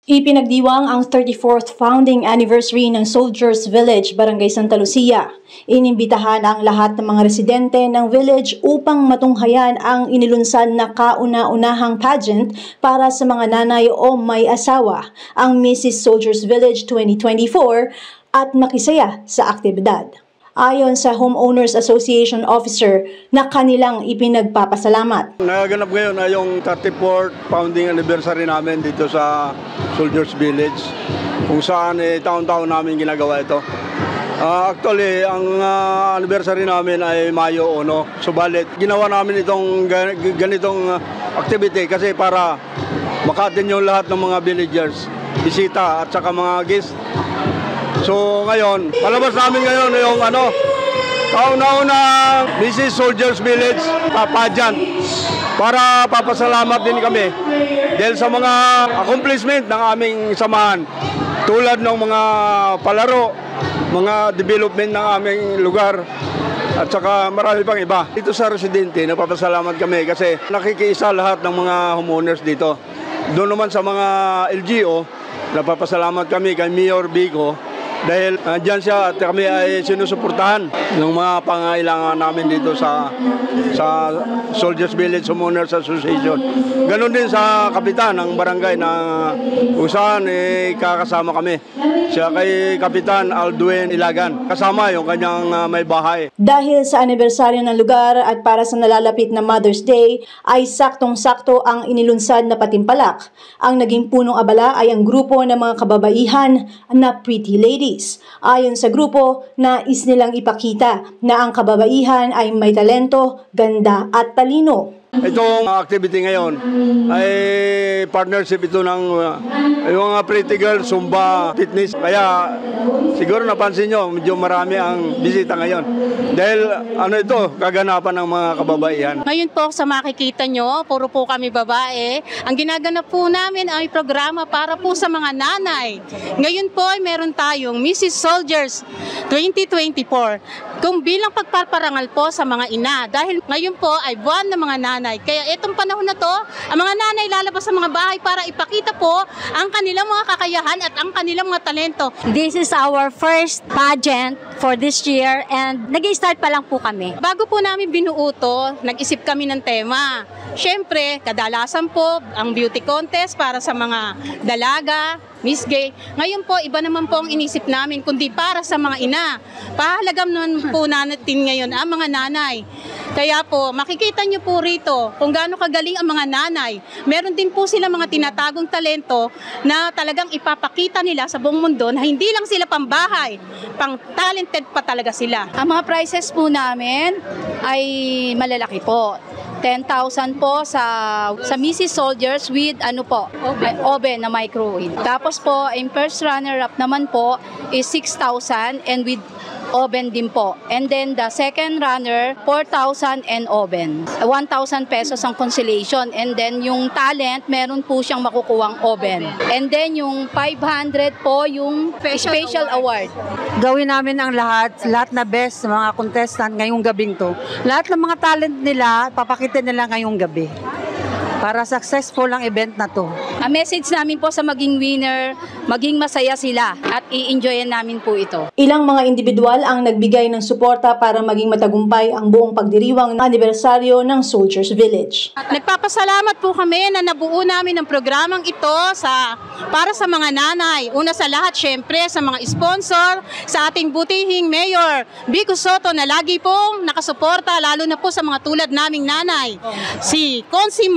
Ipinagdiwang ang 34th founding anniversary ng Soldiers Village, Barangay Santa Lucia. Inimbitahan ang lahat ng mga residente ng village upang matunghayan ang inilunsad na kauna-unahang pageant para sa mga nanay o may asawa, ang Mrs. Soldiers Village 2024, at makisaya sa aktibidad. Ayon sa Homeowners Association Officer na kanilang ipinagpapasalamat. Nagaganap ngayon ay yung 34th founding anniversary namin dito sa Soldiers Village, kung saan taon-taon namin ginagawa ito. Actually, ang anniversary namin ay Mayo 1. Subalit, ginawa namin itong ganitong activity kasi para makatin yung lahat ng mga villagers, bisita at saka mga guests. So ngayon, palabas namin ngayon yung kauna-una Mrs. Soldiers Village pageant para papasalamat din kami dahil sa mga accomplishment ng aming samahan tulad ng mga palaro, mga development ng aming lugar at saka marami pang iba. Dito sa residente, napapasalamat kami kasi nakikiisa lahat ng mga homeowners dito. Doon naman sa mga LGO, napapasalamat kami kay Mayor Vico dahil dyan siya at kami ay sinusuportahan ng mga pangailangan namin dito sa Soldiers Village Homeowners Association. Ganon din sa kapitan ng barangay na usahan kakasama kami. Siya kay Kapitan Aldwin Ilagan. Kasama yung kanyang may bahay. Dahil sa anibersaryo ng lugar at para sa nalalapit na Mother's Day, ay saktong-sakto ang inilunsad na patimpalak. Ang naging punong abala ay ang grupo ng mga kababaihan na Pretty Ladies. Ayon sa grupo, nais nilang ipakita na ang kababaihan ay may talento, ganda at talino. Itong activity ngayon ay partnership ito ng yung mga Pretty Girl Zumba Fitness. Kaya siguro napansin nyo, medyo marami ang bisita ngayon. Dahil ito, kaganapan ng mga kababaihan. Ngayon po sa makikita nyo, puro po kami babae. Ang ginaganap po namin ay programa para po sa mga nanay. Ngayon po ay meron tayong Mrs. Soldiers 2024. Kung bilang pagpaparangal po sa mga ina. Dahil ngayon po ay buwan ng mga nanay. Kaya itong panahon na to, ang mga nanay lalabas sa mga bahay para ipakita po ang kanilang mga kakayahan at ang kanilang mga talento. This is our first pageant for this year and nag-i-start pa lang po kami. Bago po namin binuo to, nag-isip kami ng tema. Siyempre, kadalasan po ang beauty contest para sa mga dalaga, Miss Gay. Ngayon po, iba naman po ang inisip namin, kundi para sa mga ina. Pahalagam naman po natin ngayon ang mga nanay. Kaya po, makikita nyo po rito kung gaano kagaling ang mga nanay. Meron din po sila mga tinatagong talento na talagang ipapakita nila sa buong mundo na hindi lang sila pambahay, pang talented pa talaga sila. Ang mga prizes po namin ay malalaki po. 10,000 po sa Mrs. Soldiers with oven na microwave. Tapos po, in first runner-up naman po is 6,000 and with oven din po. And then the second runner, 4,000 and oven. 1,000 pesos ang consolation. And then yung talent, meron po siyang makukuwang oven. And then yung 500 po yung special award. Gawin namin ang lahat na best sa mga contestant ngayong gabing to. Lahat ng mga talent nila, papakita nila ngayong gabi. Para successful ang event na to. Ang message namin po sa maging winner, maging masaya sila at i-enjoyan namin po ito. Ilang mga individual ang nagbigay ng suporta para maging matagumpay ang buong pagdiriwang ng anibersaryo ng Soldiers Village. Nagpapasalamat po kami na nabuo namin ang programang ito para sa mga nanay. Una sa lahat, syempre, sa mga sponsor, sa ating butihing Mayor Vico Soto na lagi pong nakasuporta, lalo na po sa mga tulad naming nanay. Si Consi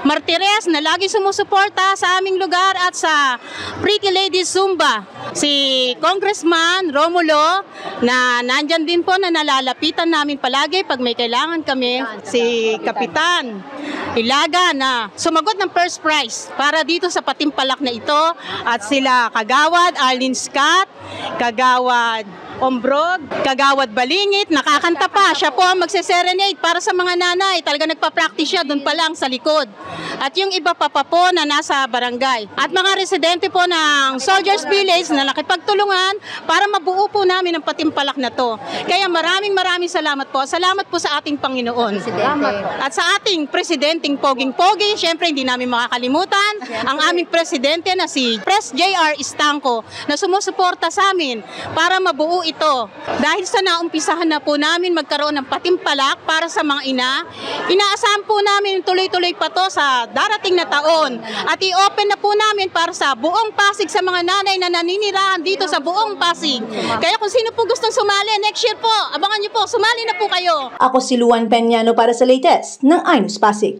Martires na lagi sumusuporta sa aming lugar at sa Pretty Ladies Zumba. Si Congressman Romulo na nandyan din po na nalalapitan namin palagi pag may kailangan kami. Si Kapitan Ilaga na sumagot ng first prize para dito sa patimpalak na ito. At sila Kagawad Arlene Scott, Kagawad Ombrog, Kagawad Balingit, nakakanta pa. Siya po ang magse-serenade para sa mga nanay. Talaga nagpa-practice siya doon pa lang sa likod. At yung iba pa po na nasa barangay. At mga residente po ng Soldiers Village na nakipagtulungan para mabuo po namin ang patimpalak na to. Kaya maraming salamat po. Salamat po sa ating Panginoon. At sa ating presidenteng poging-pogi, syempre hindi namin makakalimutan ang aming presidente na si Pres J.R. Istangco na sumusuporta sa amin para mabuo ito. Dahil sa naumpisahan na po namin magkaroon ng patimpalak para sa mga ina, inaasahan po namin tuloy-tuloy pa to sa darating na taon at i-open na po namin para sa buong Pasig sa mga nanay na naninirahan dito sa buong Pasig. Kaya kung sino po gustong sumali next year po, abangan niyo po, sumali na po kayo. Ako si Luan Peñano para sa latest ng iNews Pasig.